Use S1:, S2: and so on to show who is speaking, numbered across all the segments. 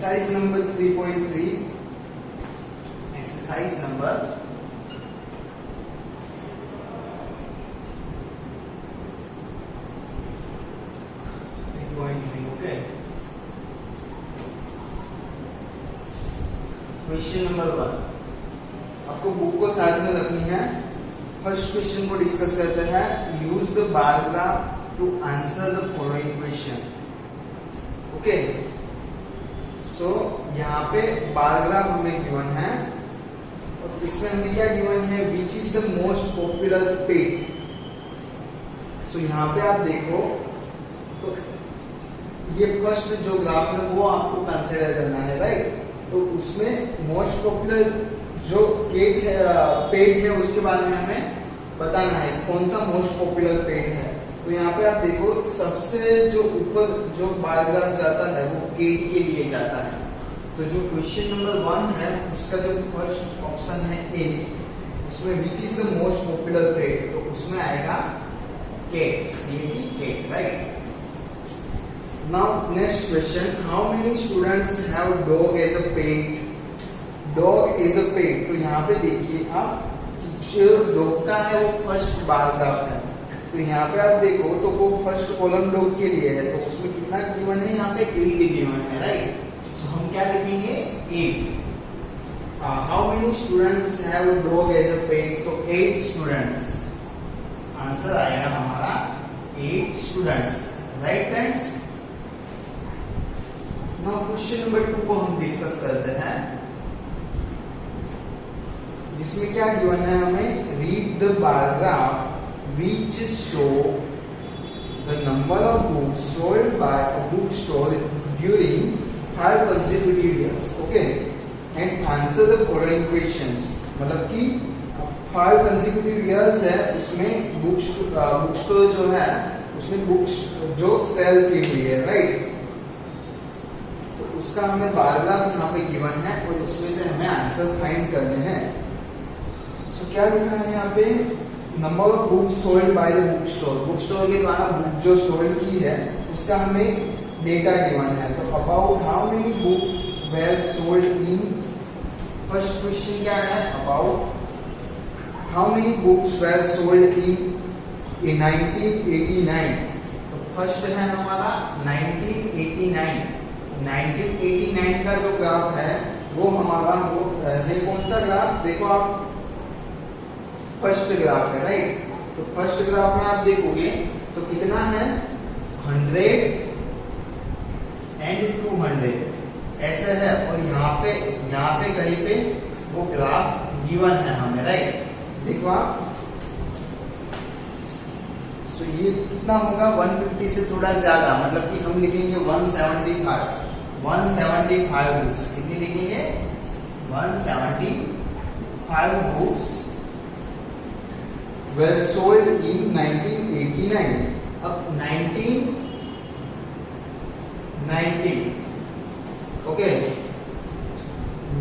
S1: Exercise number 3.3 exercise number 3.3 okay. Question number 1 आपको book को साथ में रखनी है। फर्स्ट क्वेश्चन को डिस्कस करते हैं। Use the bar graph to answer the following question. Okay, so यहाँ पे बार ग्राफ हमें गिवन है और इसमें हमें क्या गिवन है, which is the most popular pet. So यहाँ पे आप देखो तो ये फर्स्ट जो ग्राफ है वो आपको कंसिडर करना है, राइट। तो उसमें मोस्ट पॉपुलर जो पेट है उसके बारे में हमें बताना है कौन सा मोस्ट पॉपुलर पेट है। तो यहाँ पे आप देखो सबसे जो ऊपर जो बार ग्राफ जाता है वो केट के लिए जाता है। तो जो क्वेश्चन नंबर 1 है उसका जो फर्स्ट ऑप्शन है ए, उसमें which is the most popular pet, तो उसमें आएगा cat, C cat, right. Now next question, how many students have dog as a pet. Dog as a pet, तो यहाँ पे देखिए आप जो डॉग का है वो फर्स्ट बार ग्राफ है। तो यहाँ पे आप देखो तो वो फर्स्ट कॉलम डॉग के लिए है, तो उसमें कितना गिवन है, यहाँ पे 8 गिवन है, राइट। सो हम क्या लिखेंगे 8। How many students have dog as a pet, तो 8 स्टूडेंट्स। आंसर आएगा हमारा 8 students, right friends. Now question number 2 को हम डिस्कस करते हैं, जिसमें क्या गिवन है हमें, read the bar graph which show the number of books sold by a bookstore during 5 consecutive years, okay, and answer the following questions। मतलब कि 5 consecutive years है, उसमें बुक स्टोर जो है उसमें बुक्स जो सेल की हुई है, राइट। तो उसका हमें बार ग्राफ यहाँ पे गिवन है और उसमें से हमें आंसर फाइंड करने हैं। सो क्या लिखा है यहाँ पे, number of books sold by the book store. Book store के द्वारा बुक जो सोल्ड की है उसका हमें डेटा गिवन है। तो about how many books were sold in, first question क्या है, about how many books were sold in 1989। तो फर्स्ट है हमारा 1989। 1989 का जो ग्राफ है वो हमारा वो है कौन सा ग्राफ, देखो आप फर्स्ट ग्राफ है, राइट। तो फर्स्ट ग्राफ में आप देखोगे तो कितना है 100 एंड 200 ऐसे है, और यहाँ पे कहीं पे वो ग्राफ गिवन है हमें, राइट। देखो आप, सो ये कितना होगा 150 से थोड़ा ज्यादा, मतलब कि हम लिखेंगे 175 बुक्स। कितनी लिखेंगे 175 बुक्स were sold in 1989। अब 1990, ओके,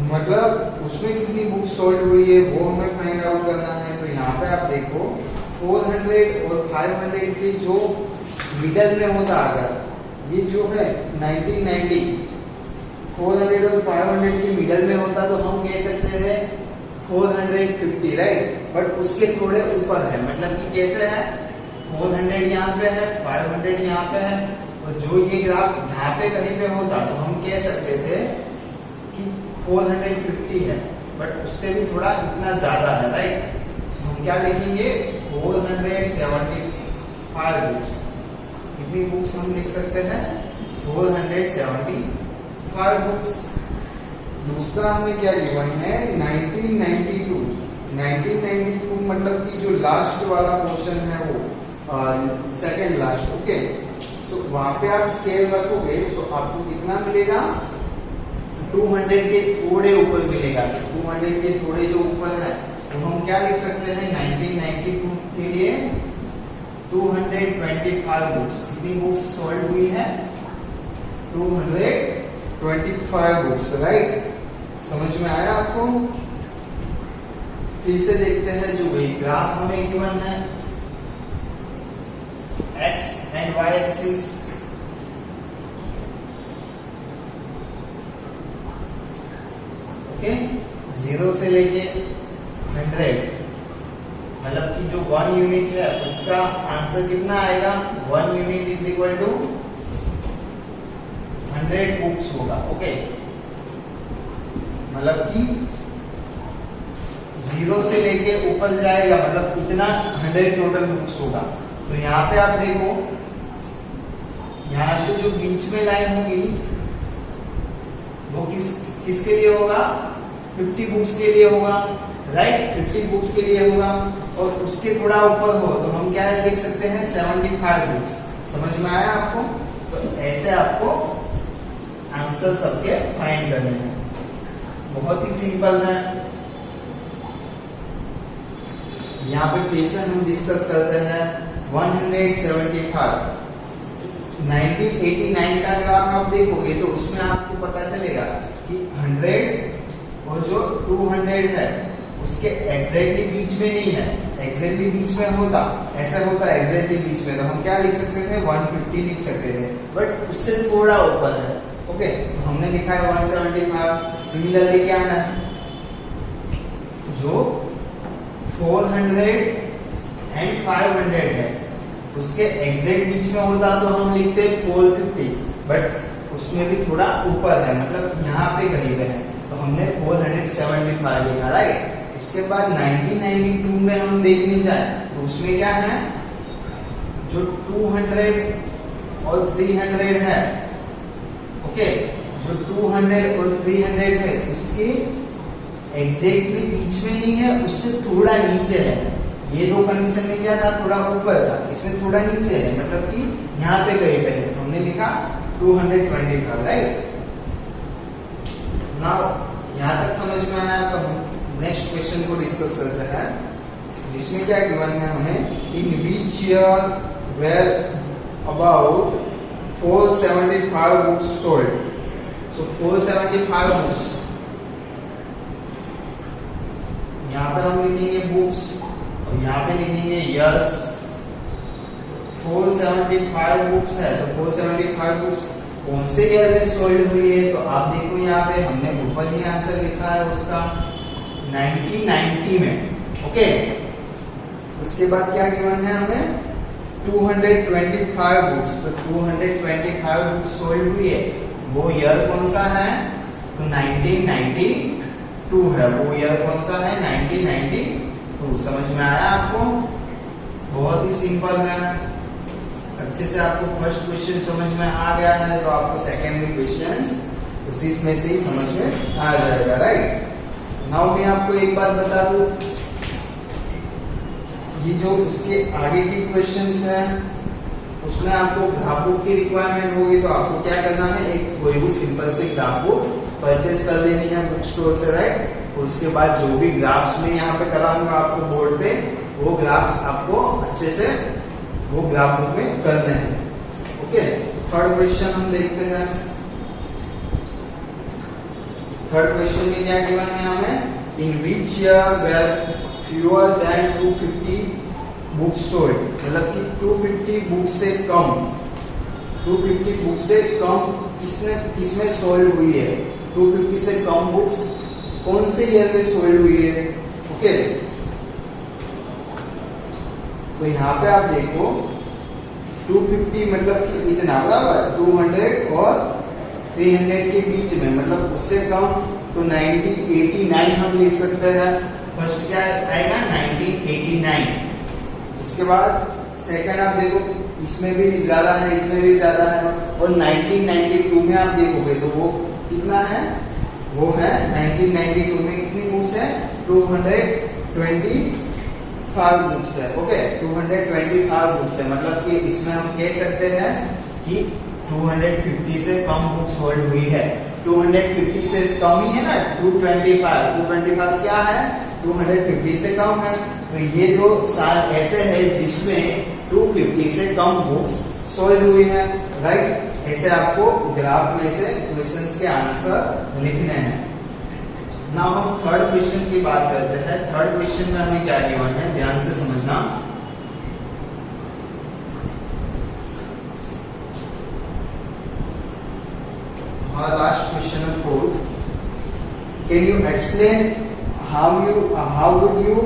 S1: मतलब उसमें कितनी बुक सोल्ड हुई है वो हमें फाइंड आउट करना है। तो यहाँ पे आप देखो 400 और 500 के जो मिडल में होता, अगर ये जो है 1990 400 और 500 के मिडल में होता तो हम कह सकते हैं 450, राइट। बट उसके थोड़े ऊपर है, मतलब कि कैसे है 400 यहाँ पे है, 500 यहाँ पे है, और जो ये ग्राफ यहाँ पे कहीं पे होता तो हम कह सकते थे कि 450 है, बट उससे भी थोड़ा इतना ज्यादा है, राइट। तो हम क्या लिखेंगे 475 बुक्स। कितनी बुक्स हम लिख सकते हैं 475 बुक्स। दूसरा हमें क्या गिवन है 1992 मतलब कि जो लास्ट वाला पोर्शन है वो सेकंड लास्ट, ओके। सो वहां पे आप स्केल रखोगे तो आपको कितना मिलेगा 200 के थोड़े ऊपर मिलेगा। 200 के थोड़े जो ऊपर है तो हम क्या लिख सकते हैं 1992 के लिए 225 बुक्स। कितनी बुक्स सोल्ड हुई है 225 बुक्स, राइट। समझ में आया आपको। फिर से देखते हैं जो वही ग्राफ हमें गिवन है, X and Y axis. Okay, 0 से लेके 100, मतलब कि जो 1 यूनिट है उसका आंसर कितना आएगा, 1 unit is equal to 100 books होगा। ओके, मतलब कि 0 से लेके ऊपर जाएगा, मतलब कितना 100 टोटल बुक्स होगा। तो यहाँ पे आप देखो, यहाँ पे जो बीच में लाइन होगी वो किसके लिए होगा, 50 बुक्स के लिए होगा, राइट, 50 बुक्स के लिए होगा। और उसके थोड़ा ऊपर हो तो हम क्या लिख सकते हैं, 75 बुक्स। समझ में आया आपको? तो ऐसे आपको आंसर सबके फाइंड करने हैं, बहुत ही सिंपल है। यहाँ पे क्वेश्चन हम डिस्कस करते हैं 175। 1989 का ग्राफ आप देखोगे तो उसमें आपको पता चलेगा कि 100 और जो 200 है उसके एग्जैक्टली बीच में नहीं है, एग्जैक्टली बीच में होता, ऐसा होता है एग्जैक्टली बीच में, तो हम क्या लिख सकते थे, 150 लिख सकते थे, बट उससे थोड़ा ऊपर है। ओके, तो हमने लिखा है 175। सिमिलरली क्या है, जो 400 एंड 500 है उसके एग्जैक्ट बीच में होता तो हम लिखते 450, बट उसमें भी थोड़ा ऊपर है, मतलब यहाँ पे कहीं पे है, तो हमने 475 लिखा, राइट। उसके बाद 1992 में हम देखने जाए तो उसमें क्या है, जो 200 और 300 है, ओके, जो 200 और 300 है उसके एग्जैक्टली बीच में नहीं है, उससे थोड़ा नीचे है। ये दो कंडीशन में क्या था, थोड़ा ऊपर था, इसमें थोड़ा नीचे है, मतलब कि यहाँ पे कहीं पे है, हमने लिखा 225, राइट। नाउ यहाँ तक समझ में आया, तो हम नेक्स्ट क्वेश्चन को डिस्कस करते हैं, जिसमें क्या गिवन है हमें, in which year were about 475 books sold. So 475 books, यहाँ पे हम लिखेंगे बुक्स और यहाँ पे लिखेंगे ईयर्स। 475 बुक्स है, तो 475 बुक्स कौन से ईयर में सोल्ड हुई है, तो आप देखो यहाँ पे हमने ऊपर ही आंसर लिखा है उसका 1990 में। ओके, उसके बाद क्या गिवन है हमें, 225 बुक्स, तो 225 बुक्स सोल्ड हुई है, वो ईयर कौन सा है, तो 1992 है, वो ईयर कौन सा है, 1992। समझ में आया आपको? बहुत ही सिंपल है, अच्छे से आपको फर्स्ट क्वेश्चन समझ में आ गया है तो आपको सेकेंडरी क्वेश्चंस उसी में से ही समझ में आ जाएगा, राइट। नाउ मैं आपको एक बात बता दूं, ये जो उसके आगे के क्वेश्चंस हैं उसमें आपको ग्राफ बुक की रिक्वायरमेंट होगी, तो आपको क्या करना है, एक कोई भी सिंपल से ग्राफ बुक परचेस कर लेनी है बुक स्टोर से, राइट। उसके बाद जो भी ग्राफ्स में यहाँ पे कराऊंगा आपको बोर्ड पे, वो ग्राफ्स आपको अच्छे से वो ग्राफ बुक में करने हैं। ओके, थर्ड क्वेश्चन हम देखते हैं। थर्ड क्वेश्चन में क्या गिवन है हमें, in which year were fewer than 250 books sold, मतलब कि 250 बुक से कम, 250 बुक से कम किसमें सोल्ड हुई है, 250 से कम बुक्स कौन से ईयर में सोल्ड हुई है। ओके, तो यहाँ पे आप देखो 250 मतलब कि इतना, बराबर 200 और 300 के बीच में, मतलब उससे कम, तो 1989 हम लिख सकते हैं। फर्स्ट क्या आएगा, 1989। उसके बाद सेकंड आप देखो, इसमें भी ज्यादा है, इसमें भी ज्यादा है, और 1992 में आप देखोगे तो वो कितना है, वो है 1992 में कितनी बुक्स है, 225 बुक्स है। ओके, 225 बुक्स है, मतलब कि इसमें हम कह सकते हैं कि 250 से कम बुक्स सोल्ड हुई है। 250 से कम ही है ना, 225 क्या है, 250 से कम है। तो ये दो साल ऐसे है जिसमें 250 से कम बुक्स सोल्ड हुई है, राइट। ऐसे आपको ग्राफ में से क्वेश्चंस के आंसर लिखने हैं। नाउ हम थर्ड क्वेश्चन की बात करते हैं। थर्ड क्वेश्चन में हमें क्या गिवन है, ध्यान से समझना। हमारा लास्ट क्वेश्चन है fourth, can you explain how would you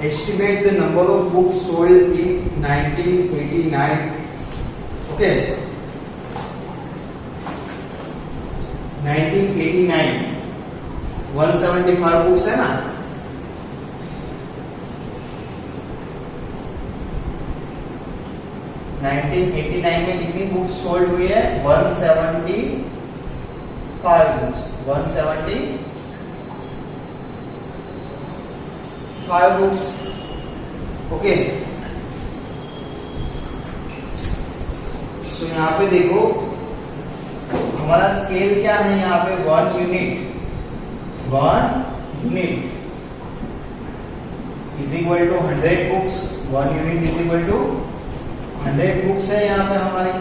S1: estimate the number of books sold in 1989? Okay, 1989 175 books है ना, नाइनटीन 89 में कितनी बुक्स सोल्ड हुई है? 175 बुक्स, 175 बुक्स। ओके, सो यहाँ पे देखो हमारा स्केल क्या है, यहाँ पे 1 unit is equal to 100 books. 1 unit is equal to 100 books है यहाँ पे हमारी।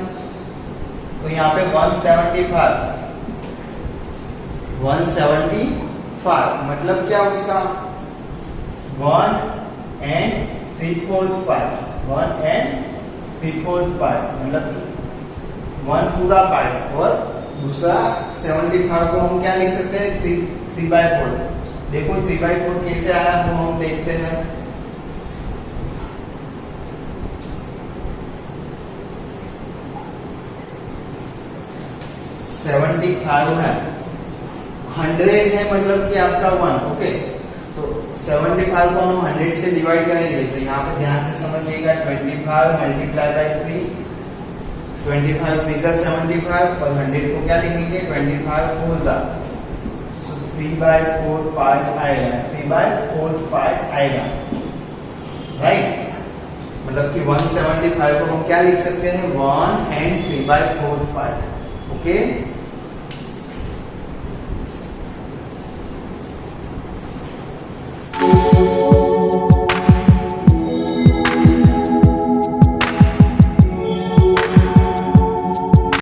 S1: तो यहाँ पे 175 मतलब क्या उसका 1 3/4 पार्ट, 1 3/4 पार्ट मतलब 1 पूरा पार्ट, और दूसरा 75 को हम क्या लिख सकते हैं? 3/4। देखो 3/4 कैसे आया वो हम देखते हैं। 75 है, 100 है मतलब कि आपका 1। ओके, तो 75 को हम 100 से डिवाइड करेंगे, तो यहाँ पे ध्यान से समझिएगा 25 मल्टीप्लाई बाय 3, 25 3 75 और 100 को क्या लिखेंगे? 25 4 सो 3/4 पार्ट आएगा, 3/4 पार्ट आएगा, राइट। मतलब कि 175 को हम क्या लिख सकते हैं? 1 3/4 पार्ट। ओके,